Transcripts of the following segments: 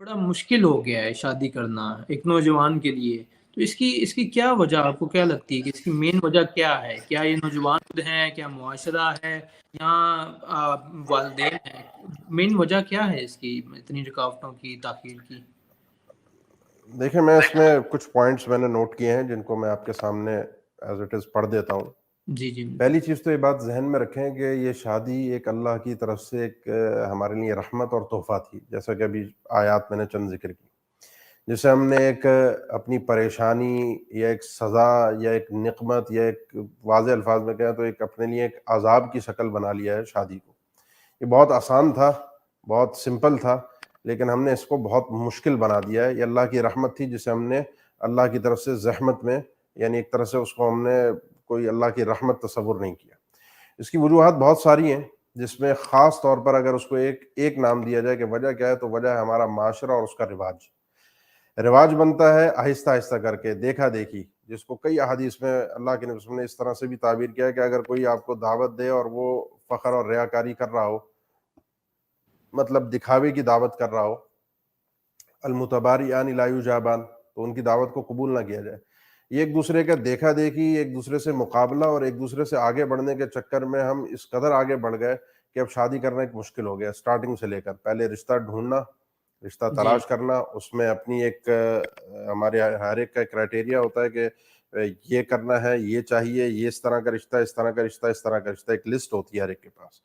بڑا مشکل ہو گیا ہے شادی کرنا ایک نوجوان کے لیے، تو اس کی کیا وجہ آپ کو کیا لگتی ہے کہ اس کی مین وجہ کیا ہے؟ کیا یہ نوجوان خود ہیں، کیا معاشرہ ہے، یا والدین ہیں؟ مین وجہ کیا ہے اس کی اتنی رکاوٹوں کی تاخیر کی؟ دیکھیں، میں اس میں کچھ پوائنٹس میں نے نوٹ کیے ہیں جن کو میں آپ کے سامنے ایز اٹ از پڑھ دیتا ہوں۔ جی جی بالکل۔ پہلی چیز تو یہ بات ذہن میں رکھیں کہ یہ شادی ایک اللہ کی طرف سے ایک ہمارے لیے رحمت اور تحفہ تھی، جیسا کہ ابھی آیات میں نے چند ذکر کی، جسے ہم نے ایک اپنی پریشانی یا ایک سزا یا ایک نقمت یا ایک واضح الفاظ میں کہیں تو ایک اپنے لیے ایک عذاب کی شکل بنا لیا ہے شادی کو۔ یہ بہت آسان تھا، بہت سمپل تھا، لیکن ہم نے اس کو بہت مشکل بنا دیا ہے۔ یہ اللہ کی رحمت تھی جسے ہم نے اللہ کی طرف سے زحمت میں، یعنی ایک طرح سے اس کو ہم نے کوئی اللہ کی رحمت تصور نہیں کیا۔ اس کی وجوہات بہت ساری ہیں، جس میں خاص طور پر اگر اس کو ایک نام دیا جائے کہ وجہ کیا ہے، تو وجہ ہے ہمارا معاشرہ اور اس کا رواج بنتا ہے آہستہ آہستہ کر کے، دیکھا دیکھی، جس کو کئی احادیث میں اللہ کے نبی صلی اللہ علیہ وسلم نے اس طرح سے بھی تعبیر کیا ہے کہ اگر کوئی آپ کو دعوت دے اور وہ فخر اور ریاکاری کر رہا ہو، مطلب دکھاوے کی دعوت کر رہا ہو، المتباریان لا یجابان، تو ان کی دعوت کو قبول نہ کیا جائے۔ یہ ایک دوسرے کا دیکھا دیکھی، ایک دوسرے سے مقابلہ اور ایک دوسرے سے آگے بڑھنے کے چکر میں ہم اس قدر آگے بڑھ گئے کہ اب شادی کرنا ایک مشکل ہو گیا۔ سٹارٹنگ سے لے کر پہلے رشتہ ڈھونڈنا، رشتہ جی تلاش کرنا، اس میں اپنی ایک ہمارے ہر ایک کا کرائٹیریا ہوتا ہے کہ یہ کرنا ہے، یہ چاہیے، یہ اس طرح کا رشتہ، اس طرح کا رشتہ، اس طرح کا رشتہ، ایک لسٹ ہوتی ہے ہر ایک کے پاس۔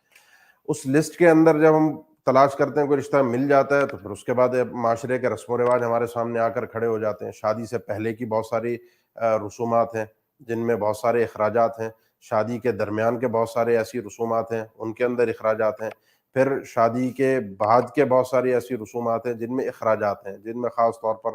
اس لسٹ کے اندر جب ہم تلاش کرتے ہیں، کوئی رشتہ مل جاتا ہے، تو پھر اس کے بعد معاشرے کے رسم و رواج ہمارے سامنے آ کر کھڑے ہو جاتے ہیں۔ شادی سے پہلے کی بہت ساری رسومات ہیں جن میں بہت سارے اخراجات ہیں، شادی کے درمیان کے بہت سارے ایسی رسومات ہیں ان کے اندر اخراجات ہیں، پھر شادی کے بعد کے بہت ساری ایسی رسومات ہیں جن میں اخراجات ہیں، جن میں خاص طور پر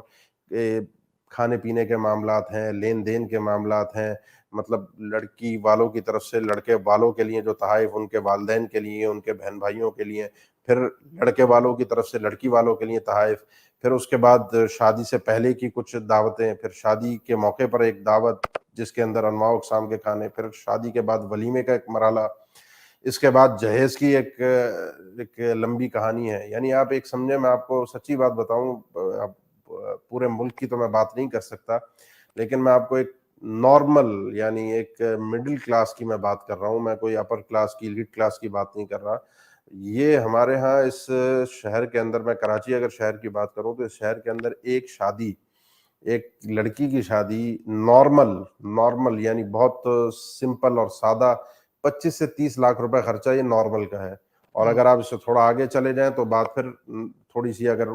کھانے پینے کے معاملات ہیں، لین دین کے معاملات ہیں، مطلب لڑکی والوں کی طرف سے لڑکے والوں کے لیے جو تحائف ان کے والدین کے لیے، ان کے بہن بھائیوں کے لیے، پھر لڑکے والوں کی طرف سے لڑکی والوں کے لیے تحائف، پھر اس کے بعد شادی سے پہلے کی کچھ دعوتیں، پھر شادی کے موقع پر ایک دعوت جس کے اندر انواع و اقسام کے کھانے، پھر شادی کے بعد ولیمے کا ایک مرحلہ، اس کے بعد جہیز کی ایک لمبی کہانی ہے۔ یعنی آپ ایک سمجھے، میں آپ کو سچی بات بتاؤں، اب پورے ملک کی تو میں بات نہیں کر سکتا، لیکن میں آپ کو ایک نارمل، یعنی ایک مڈل کلاس کی میں بات کر رہا ہوں، میں کوئی اپر کلاس کی، لیڈ کلاس کی بات نہیں کر رہا۔ یہ ہمارے ہاں اس شہر کے اندر، میں کراچی اگر شہر کی بات کروں تو اس شہر کے اندر ایک شادی، ایک لڑکی کی شادی نارمل یعنی بہت سمپل اور سادہ، 25 سے 30 لاکھ روپے خرچہ یہ نارمل کا ہے۔ اور اگر آپ اس سے تھوڑا آگے چلے جائیں تو بات پھر تھوڑی سی اگر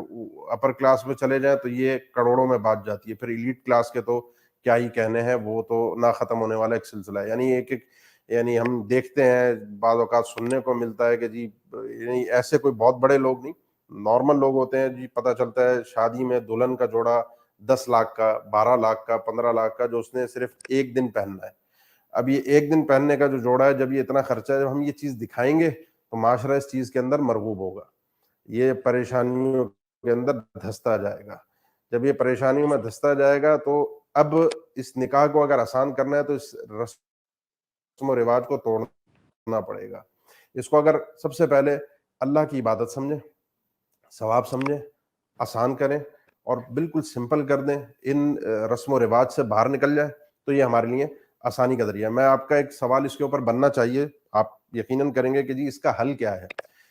اپر کلاس میں چلے جائیں تو یہ کروڑوں میں بات جاتی ہے۔ پھر ایلیٹ کلاس کے تو کیا ہی کہنے ہیں، وہ تو نہ ختم ہونے والا ایک سلسلہ ہے۔ یعنی یعنی ہم دیکھتے ہیں بعض اوقات سننے کو ملتا ہے کہ جی، یعنی ایسے کوئی بہت بڑے لوگ نہیں، نارمل لوگ ہوتے ہیں جی، پتہ چلتا ہے شادی میں دلہن کا جوڑا 10 لاکھ کا، 12 لاکھ کا، 15 لاکھ کا، جو اس نے صرف ایک دن پہننا ہے۔ اب یہ ایک دن پہننے کا جو جوڑا ہے، جب یہ اتنا خرچہ ہے، جب ہم یہ چیز دکھائیں گے تو معاشرہ اس چیز کے اندر مرغوب ہوگا، یہ پریشانیوں کے اندر دھستا جائے گا۔ جب یہ پریشانیوں میں دھستا جائے گا تو اب اس نکاح کو اگر آسان کرنا ہے تو اس رسم و رواج کو توڑنا پڑے گا۔ اس کو اگر سب سے پہلے اللہ کی عبادت سمجھیں، ثواب سمجھیں، آسان کریں اور بالکل سمپل کر دیں، ان رسم و رواج سے باہر نکل جائیں، تو یہ ہمارے لیے آسانی کا ذریعہ ہے۔ میں آپ کا ایک سوال اس کے اوپر بننا چاہیے، آپ یقیناً کریں گے کہ جی اس کا حل کیا ہے،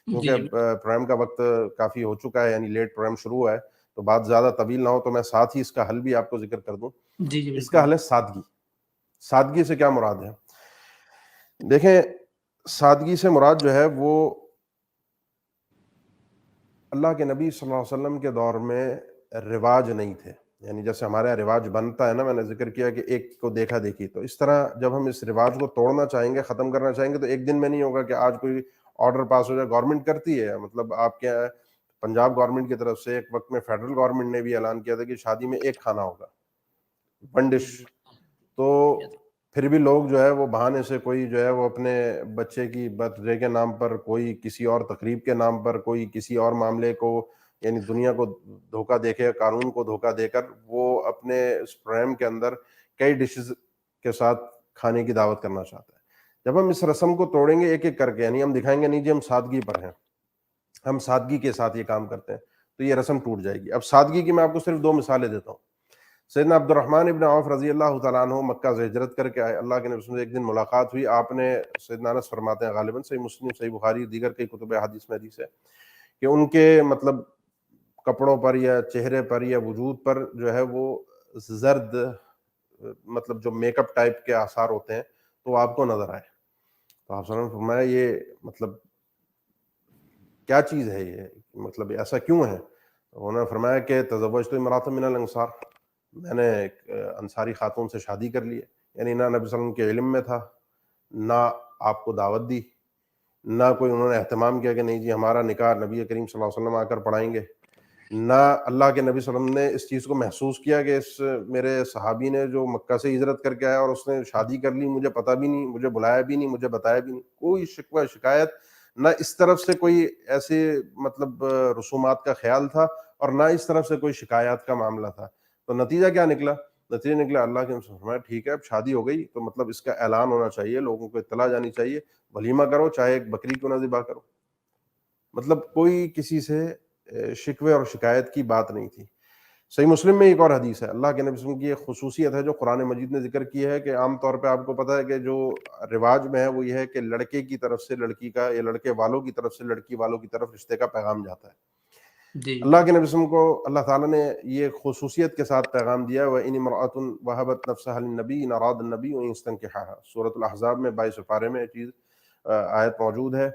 کیونکہ جی پروگرام کا وقت کافی ہو چکا ہے، یعنی لیٹ پروگرام شروع ہوا ہے، تو بات زیادہ طویل نہ ہو تو میں ساتھ ہی اس کا حل بھی آپ کو ذکر کر دوں۔ جی جی اس کا بالکل۔ حل ہے سادگی۔ سادگی سے کیا مراد ہے؟ دیکھیں، سادگی سے مراد جو ہے وہ اللہ کے نبی صلی اللہ علیہ وسلم کے دور میں رواج نہیں تھے۔ یعنی جیسے ہمارے یہاں رواج بنتا ہے نا، میں نے ذکر کیا کہ ایک کو دیکھا دیکھی، تو اس طرح جب ہم اس رواج کو توڑنا چاہیں گے، ختم کرنا چاہیں گے، تو ایک دن میں نہیں ہوگا کہ آج کوئی آرڈر پاس ہو جائے۔ گورنمنٹ کرتی ہے، مطلب آپ کے پنجاب گورنمنٹ کی طرف سے ایک وقت میں فیڈرل گورنمنٹ نے بھی اعلان کیا تھا کہ شادی میں ایک کھانا ہوگا، ون ڈش۔ تو پھر بھی لوگ جو ہے وہ بہانے سے، کوئی جو ہے وہ اپنے بچے کی برتھ ڈے کے نام پر، کوئی کسی اور تقریب کے نام پر، کوئی کسی اور معاملے کو، یعنی دنیا کو دھوکہ دے کے، قانون کو دھوکہ دے کر، وہ اپنے اس پروگرام کے اندر کئی ڈشز کے ساتھ کھانے کی دعوت کرنا چاہتا ہے۔ جب ہم اس رسم کو توڑیں گے ایک ایک کر کے، یعنی ہم دکھائیں گے نہیں جی ہم سادگی پر ہیں، ہم سادگی کے ساتھ یہ کام کرتے ہیں، تو یہ رسم ٹوٹ جائے گی۔ اب سادگی کی میں آپ کو صرف 2 مثالیں دیتا ہوں۔ سیدنا عبد الرحمن ابن عوف رضی اللہ تعالیٰ عنہ مکہ سے ہجرت کر کے آئے، اللہ کے نبی سے ایک دن ملاقات ہوئی، آپ نے، سیدنا انس فرماتے ہیں غالباً صحیح مسلم، صحیح بخاری، دیگر کئی کتب حدیث میں حدیث ہے کہ ان کے مطلب کپڑوں پر یا چہرے پر یا وجود پر جو ہے وہ زرد مطلب جو میک اپ ٹائپ کے آثار ہوتے ہیں تو آپ کو نظر آئے۔ تو آپ صلی اللہ علیہ وسلم نے فرمایا یہ مطلب کیا چیز ہے، یہ مطلب ایسا کیوں ہے؟ انہوں نے فرمایا کہ تزوجت امرأۃ من الانصار، میں نے ایک انصاری خاتون سے شادی کر لی ہے۔ یعنی نہ نبی صلی اللہ علیہ وسلم کے علم میں تھا، نہ آپ کو دعوت دی، نہ کوئی انہوں نے اہتمام کیا کہ نہیں جی ہمارا نکاح نبی کریم صلی اللہ علیہ وسلم آ کر پڑھائیں گے، نہ اللہ کے نبی صلی اللہ علیہ وسلم نے اس چیز کو محسوس کیا کہ اس میرے صحابی نے جو مکہ سے ہجرت کر کے آیا اور اس نے شادی کر لی، مجھے پتہ بھی نہیں، مجھے بلایا بھی نہیں، مجھے بتایا بھی نہیں، کوئی شکوہ شکایت نہ اس طرف سے کوئی ایسے مطلب رسومات کا خیال تھا اور نہ اس طرف سے کوئی شکایات کا معاملہ تھا۔ تو نتیجہ کیا نکلا؟ نتیجہ نکلا اللہ کے نبی نے فرمایا ٹھیک ہے اب شادی ہو گئی تو مطلب اس کا اعلان ہونا چاہیے، لوگوں کو اطلاع جانی چاہیے، ولیمہ کرو، چاہے ایک بکری کیوں نہ ذبح کرو۔ مطلب کوئی کسی سے شکوے اور شکایت کی بات نہیں تھی۔ صحیح مسلم میں ایک اور حدیث ہے، اللہ کے نبی صلی اللہ علیہ وسلم کی ایک خصوصیت ہے جو قرآن مجید نے ذکر کی ہے کہ عام طور پہ آپ کو پتہ ہے کہ جو رواج میں ہے وہ یہ ہے کہ لڑکے کی طرف سے لڑکی کا یا لڑکے والوں کی طرف سے لڑکی والوں کی طرف رشتے کا پیغام جاتا ہے۔ جی اللہ کے نبی صلی اللہ علیہ وسلم کو اللہ تعالیٰ نے یہ خصوصیت کے ساتھ پیغام دیا وَإِنِ امْرَأَةٌ وَهَبَتْ نَفْسَهَا لِلنَّبِيِّ إِنْ أَرَادَ النَّبِيُّ أَن يَسْتَنكِحَهَا، سورۃ الاحزاب میں 22 پارے میں یہ چیز آیت موجود ہے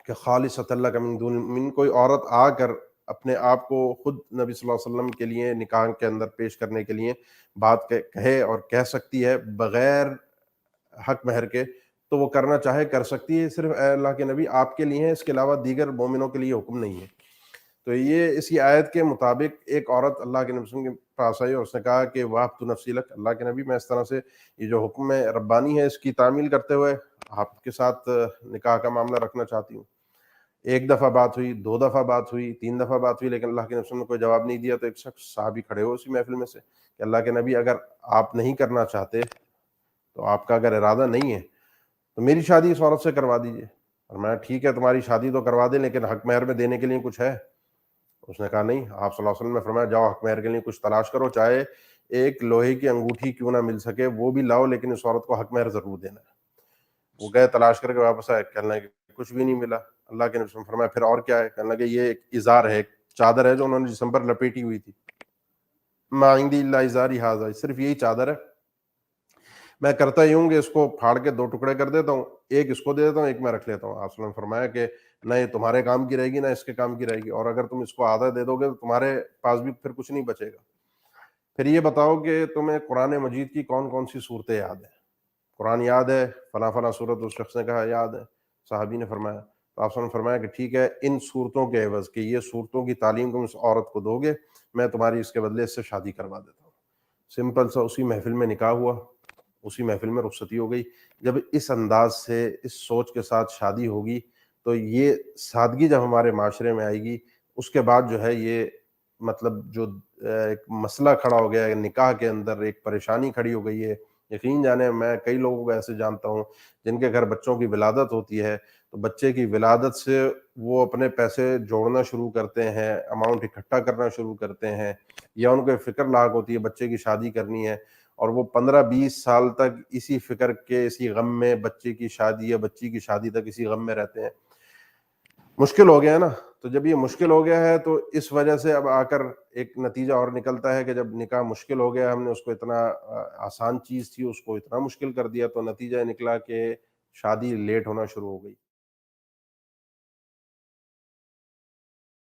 کہ خالصۃ لک من دون المؤمنین، کوئی عورت آ کر اپنے آپ کو خود نبی صلی اللہ علیہ وسلم کے لیے نکاح کے اندر پیش کرنے کے لیے بات کہے اور کہہ سکتی ہے بغیر حق مہر کے، تو وہ کرنا چاہے کر سکتی ہے، صرف اے اللہ کے نبی آپ کے لیے ہے، اس کے علاوہ دیگر مومنوں کے لیے حکم نہیں ہے۔ تو یہ اسی آیت کے مطابق ایک عورت اللہ کے نبی صلی اللہ علیہ وسلم کے پاس آئی اور اس نے کہا کہ وَهَبْتُ نَفْسِي لَكَ، اللہ کے نبی میں اس طرح سے یہ جو حکم ربانی ہے اس کی تعمیل کرتے ہوئے آپ کے ساتھ نکاح کا معاملہ رکھنا چاہتی ہوں۔ ایک دفعہ بات ہوئی، 2 دفعہ بات ہوئی، 3 دفعہ بات ہوئی، لیکن اللہ کے نبی صلی اللہ علیہ وسلم نے کوئی جواب نہیں دیا۔ تو ایک شخص صحابی کھڑے ہوئے اسی محفل میں سے کہ اللہ کے نبی اگر آپ نہیں کرنا چاہتے تو آپ کا اگر ارادہ نہیں ہے تو میری شادی اس عورت سے کروا دیجئے۔ اور میں ٹھیک ہے تمہاری شادی تو کروا دیں لیکن حق مہر میں دینے کے لیے کچھ ہے؟ اس نے کہا نہیں۔ آپ صلی اللہ علیہ وسلم نے فرمایا جاؤ حق مہر کے لیے کچھ تلاش کرو، چاہے ایک لوہے کی انگوٹھی کیوں نہ مل سکے وہ بھی لاؤ، لیکن اس عورت کو حق مہر ضرور دینا ہے۔ وہ گئے تلاش کر کے واپس آئے، کہنے لگے کچھ بھی نہیں ملا۔ اللہ کے نبی صلی اللہ علیہ وسلم نے فرمایا پھر اور کیا ہے؟ کہنے لگے یہ ایک ازار ہے، ایک چادر ہے جو انہوں نے جسم پر لپیٹی ہوئی تھی، ما عندی الا ازاری ھذا، صرف یہی چادر ہے، میں کرتا ہی ہوں کہ اس کو پھاڑ کے 2 ٹکڑے کر دیتا ہوں، ایک اس کو دے دیتا ہوں، ایک میں رکھ لیتا ہوں۔ آپ صلی اللہ علیہ وسلم نے فرمایا کہ نہ یہ تمہارے کام کی رہے گی نہ اس کے کام کی رہے گی، اور اگر تم اس کو آدھا دے دو گے تو تمہارے پاس بھی پھر کچھ نہیں بچے گا۔ پھر یہ بتاؤ کہ تمہیں قرآن مجید کی کون کون سی صورتیں یاد ہیں؟ قرآن یاد ہے؟ فلاں فلاں صورت اس شخص نے کہا یاد ہے، صحابی نے فرمایا۔ تو آپ صلی اللہ علیہ وسلم نے فرمایا کہ ٹھیک ہے ان صورتوں کے عوض کہ یہ صورتوں کی تعلیم تم اس عورت کو دو گے، میں تمہاری اس کے بدلے اس سے شادی کروا دیتا ہوں۔ سمپل سا اسی محفل میں نکاح ہوا، اسی محفل میں رخصتی ہو گئی۔ جب اس انداز سے اس سوچ کے ساتھ شادی ہوگی تو یہ سادگی جب ہمارے معاشرے میں آئے گی، اس کے بعد جو ہے یہ مطلب جو ایک مسئلہ کھڑا ہو گیا ہے نکاح کے اندر، ایک پریشانی کھڑی ہو گئی ہے۔ یقین جانے میں کئی لوگوں کو ایسے جانتا ہوں جن کے گھر بچوں کی ولادت ہوتی ہے تو بچے کی ولادت سے وہ اپنے پیسے جوڑنا شروع کرتے ہیں، اماؤنٹ اکٹھا کرنا شروع کرتے ہیں، یا ان کو فکر لاحق ہوتی ہے بچے کی شادی کرنی ہے، اور وہ 15-20 سال تک اسی فکر کے، اسی غم میں بچے کی شادی یا بچی کی شادی تک اسی غم میں رہتے ہیں۔ مشکل ہو گیا ہے نا؟ تو جب یہ مشکل ہو گیا ہے تو اس وجہ سے اب آ کر ایک نتیجہ اور نکلتا ہے کہ جب نکاح مشکل ہو گیا، ہم نے اس کو اتنا آسان چیز تھی اس کو اتنا مشکل کر دیا، تو نتیجہ نکلا کہ شادی لیٹ ہونا شروع ہو گئی۔